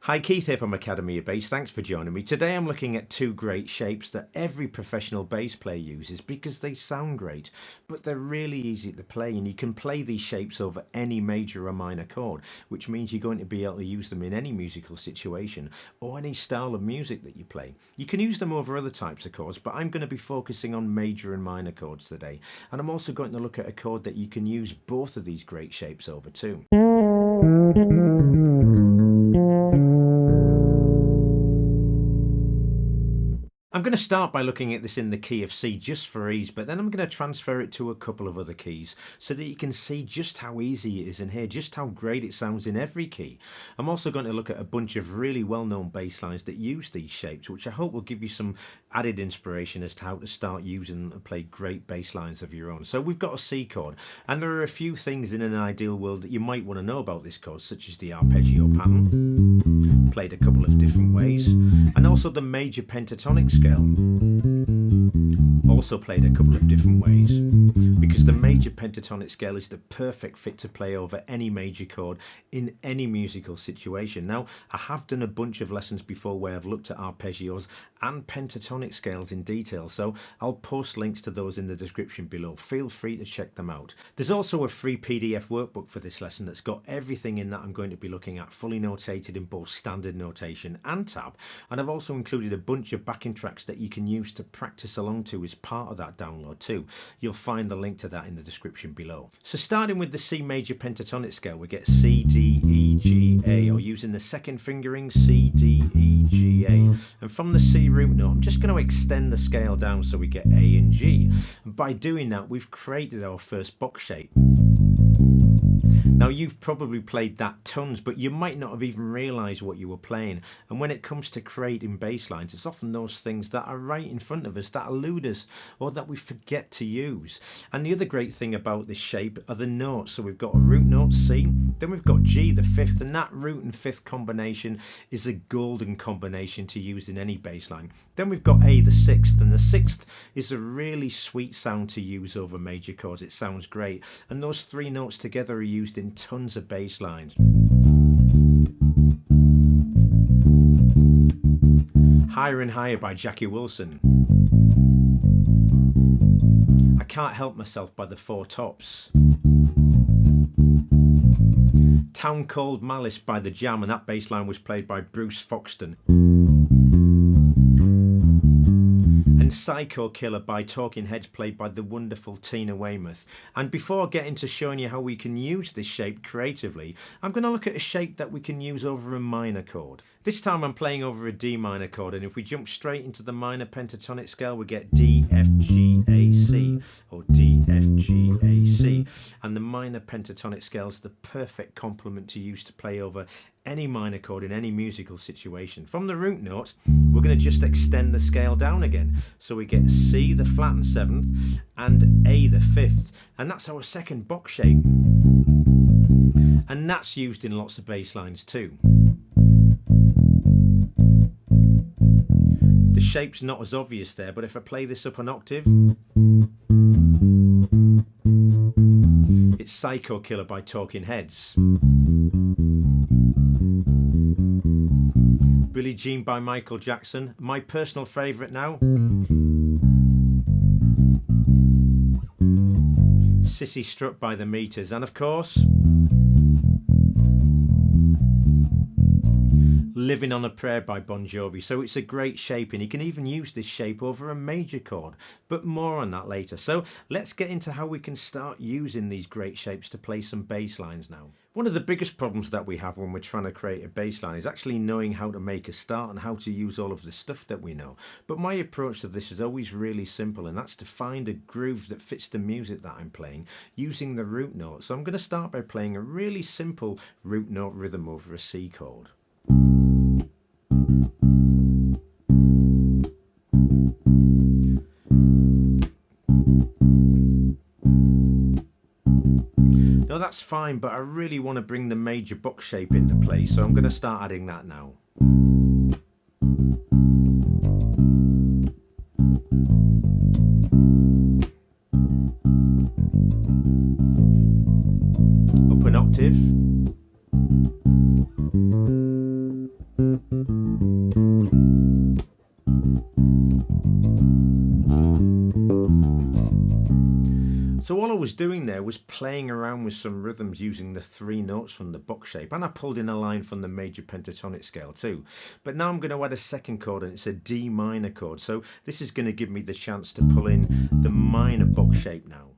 Hi, Keith here from Academy of Bass. Thanks for joining me. Today I'm looking at two great shapes that every professional bass player uses because they sound great, but they're really easy to play, and you can play these shapes over any major or minor chord, which means you're going to be able to use them in any musical situation or any style of music that you play. You can use them over other types of chords, but I'm going to be focusing on major and minor chords today, and I'm also going to look at a chord that you can use both of these great shapes over too. I'm going to start by looking at this in the key of C just for ease, but then I'm going to transfer it to a couple of other keys so that you can see just how easy it is and hear just how great it sounds in every key. I'm also going to look at a bunch of really well-known bass lines that use these shapes, which I hope will give you some added inspiration as to how to start using them and play great bass lines of your own. So we've got a C chord, and there are a few things in an ideal world that you might want to know about this chord, such as the arpeggio pattern, played a couple of different ways, and also the major pentatonic scale, also played a couple of different ways, because the major pentatonic scale is the perfect fit to play over any major chord in any musical situation. Now, I have done a bunch of lessons before where I've looked at arpeggios and pentatonic scales in detail, so I'll post links to those in the description below. Feel free to check them out. There's also a free PDF workbook for this lesson that's got everything in that I'm going to be looking at, fully notated in both standard notation and tab, and I've also included a bunch of backing tracks that you can use to practice along to as part of that download too. You'll find the link to that in the description below. So starting with the C major pentatonic scale, we get C, D, E, G, A, or using the second fingering C, D, E, G, A. And from the C root note, I'm just going to extend the scale down so we get A and G. And by doing that, we've created our first box shape. Now, you've probably played that tons, but you might not have even realised what you were playing. And when it comes to creating bass lines, it's often those things that are right in front of us that elude us or that we forget to use. And the other great thing about this shape are the notes. So we've got a root note, C, then we've got G, the fifth, and that root and fifth combination is a golden combination to use in any bass line. Then we've got A, the sixth, and the sixth is a really sweet sound to use over major chords. It sounds great. And those three notes together are used in tons of bass lines. Higher and Higher by Jackie Wilson. I Can't Help Myself by the Four Tops. Town Called Malice by The Jam, and that bass line was played by Bruce Foxton. And Psycho Killer by Talking Heads, played by the wonderful Tina Weymouth. And before getting to showing you how we can use this shape creatively, I'm going to look at a shape that we can use over a minor chord. This time I'm playing over a D minor chord, and if we jump straight into the minor pentatonic scale, we get D, F, G, A, C, or D, F, G, A, C. And the minor pentatonic scale is the perfect complement to use to play over any minor chord in any musical situation. From the root note, we're going to just extend the scale down again. So we get C, the flattened seventh, and A, the fifth. And that's our second box shape. And that's used in lots of bass lines too. The shape's not as obvious there, but if I play this up an octave, it's Psycho Killer by Talking Heads. Billie Jean by Michael Jackson. My personal favourite now, Sissy Strut by the Meters. And of course, Living on a Prayer by Bon Jovi. So it's a great shape, and you can even use this shape over a major chord, but more on that later. So let's get into how we can start using these great shapes to play some bass lines now. One of the biggest problems that we have when we're trying to create a bass line is actually knowing how to make a start and how to use all of the stuff that we know. But my approach to this is always really simple, and that's to find a groove that fits the music that I'm playing using the root note. So I'm going to start by playing a really simple root note rhythm over a C chord. Now that's fine, but I really want to bring the major box shape into play, so I'm going to start adding that now. Up an octave. So all I was doing there was playing around with some rhythms using the 3 notes from the box shape, and I pulled in a line from the major pentatonic scale too. But now I'm going to add a second chord, and it's a D minor chord. So this is going to give me the chance to pull in the minor box shape now.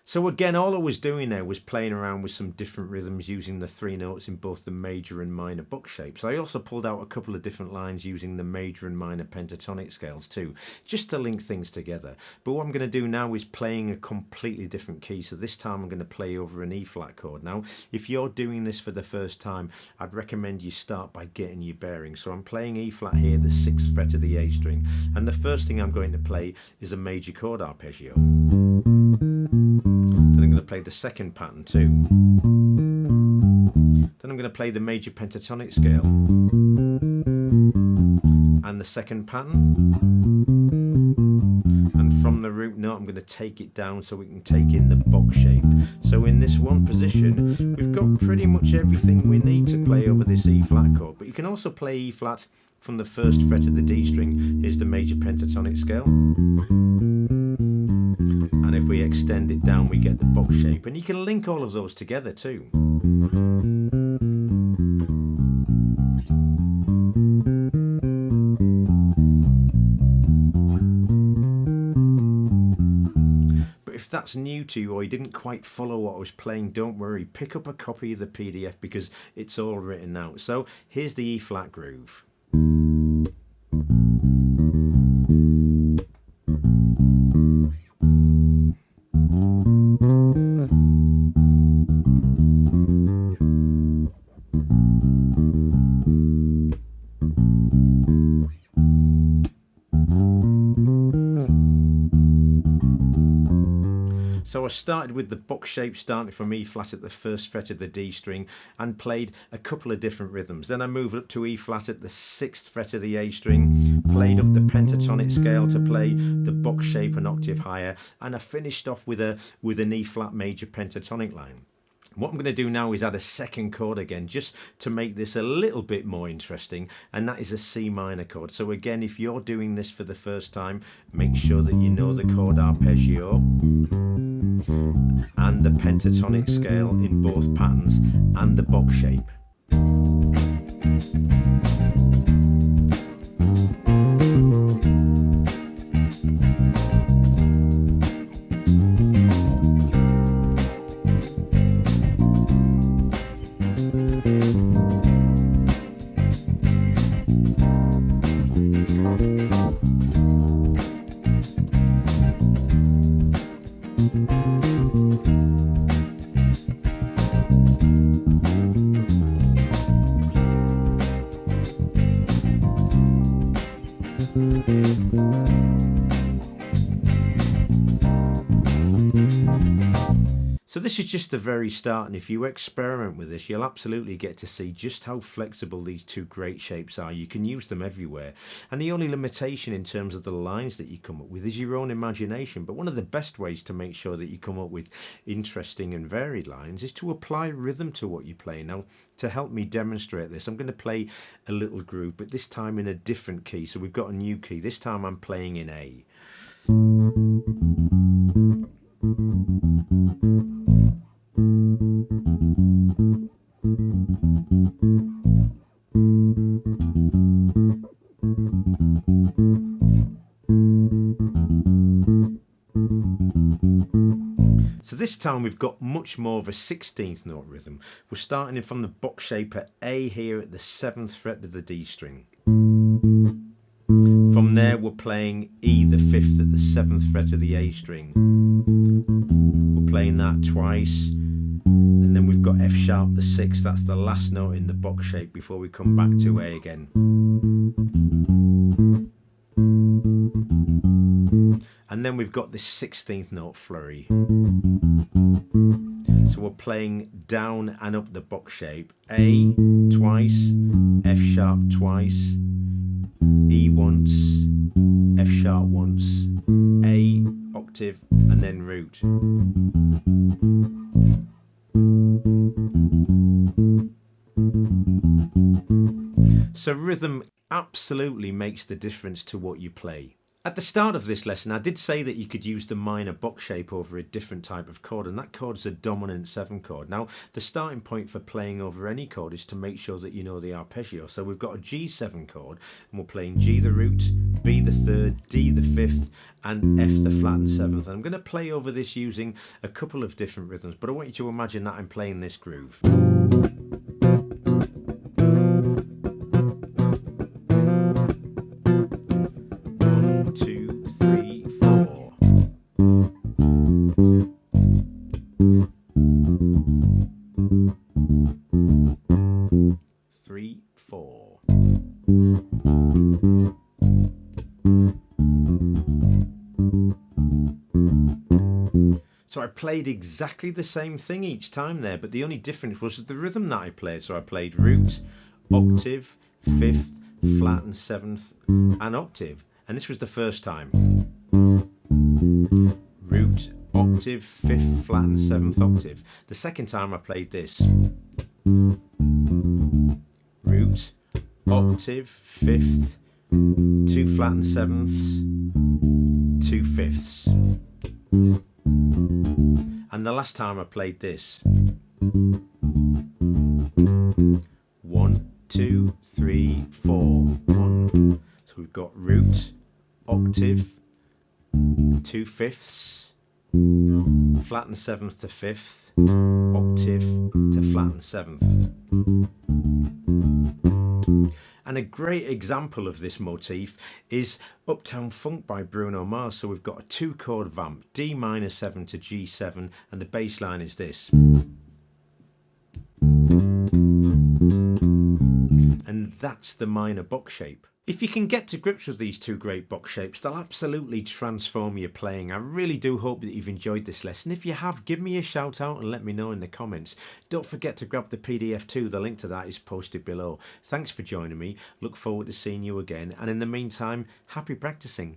So again, all I was doing there was playing around with some different rhythms using the 3 notes in both the major and minor box shapes. I also pulled out a couple of different lines using the major and minor pentatonic scales too, just to link things together. But what I'm going to do now is playing a completely different key. So this time I'm going to play over an E flat chord. Now, if you're doing this for the first time, I'd recommend you start by getting your bearings. So I'm playing E flat here, the 6th fret of the A string, and the first thing I'm going to play is a major chord arpeggio. Then I'm going to play the second pattern too. Then I'm going to play the major pentatonic scale and the second pattern. And from the root note I'm going to take it down so we can take in the box shape. So in this one position we've got pretty much everything we need to play over this E flat chord. But you can also play E flat from the 1st fret of the D string. Here's the major pentatonic scale. And if we extend it down, we get the box shape. And you can link all of those together too. But if that's new to you or you didn't quite follow what I was playing, don't worry. Pick up a copy of the PDF because it's all written out. So here's the E flat groove. So I started with the box shape starting from E flat at the 1st fret of the D string and played a couple of different rhythms. Then I moved up to E flat at the 6th fret of the A string, played up the pentatonic scale to play the box shape an octave higher, and I finished off with an E flat major pentatonic line. What I'm going to do now is add a second chord again, just to make this a little bit more interesting, and that is a C minor chord. So again, if you're doing this for the first time, make sure that you know the chord arpeggio and the pentatonic scale in both patterns and the box shape. So this is just the very start, and if you experiment with this, you'll absolutely get to see just how flexible these two great shapes are. You can use them everywhere, and the only limitation in terms of the lines that you come up with is your own imagination. But one of the best ways to make sure that you come up with interesting and varied lines is to apply rhythm to what you play. Now, to help me demonstrate this, I'm going to play a little groove, but this time in a different key. So we've got a new key. This time I'm playing in A. So this this time we've got much more of a 16th note rhythm. We're starting from the box shape at A here at the 7th fret of the D string. From there we're playing E the 5th at the 7th fret of the A string. We're playing that twice, and then we've got F sharp the 6th, that's the last note in the box shape before we come back to A again. And then we've got this 16th note flurry. So we're playing down and up the box shape. A twice, F sharp twice, E once, F sharp once, A octave, and then root. So rhythm absolutely makes the difference to what you play. At the start of this lesson, I did say that you could use the minor box shape over a different type of chord, and that chord is a dominant 7 chord. Now, the starting point for playing over any chord is to make sure that you know the arpeggio. So we've got a G7 chord, and we're playing G the root, B the 3rd, D the 5th, and F the flattened 7th. And I'm going to play over this using a couple of different rhythms, but I want you to imagine that I'm playing this groove. 3, 4. So I played exactly the same thing each time there, but the only difference was the rhythm that I played. So I played root, octave, 5th, flattened 7th, and octave. And this was the first time. Root, octave, 5th, flattened 7th, octave. The second time I played this. Root, octave, 5th, 2 flattened 7ths, 2 5ths. And the last time I played this. 1, 2, 3, 4, 1. So we've got root, octave, 2 5ths, flattened 7th to 5th, octave to flattened 7th. And a great example of this motif is Uptown Funk by Bruno Mars. So we've got a 2 chord vamp, D minor 7 to G7, and the bass line is this. And that's the minor box shape. If you can get to grips with these 2 great box shapes, they'll absolutely transform your playing. I really do hope that you've enjoyed this lesson. If you have, give me a shout out and let me know in the comments. Don't forget to grab the PDF too. The link to that is posted below. Thanks for joining me. Look forward to seeing you again. And in the meantime, happy practicing.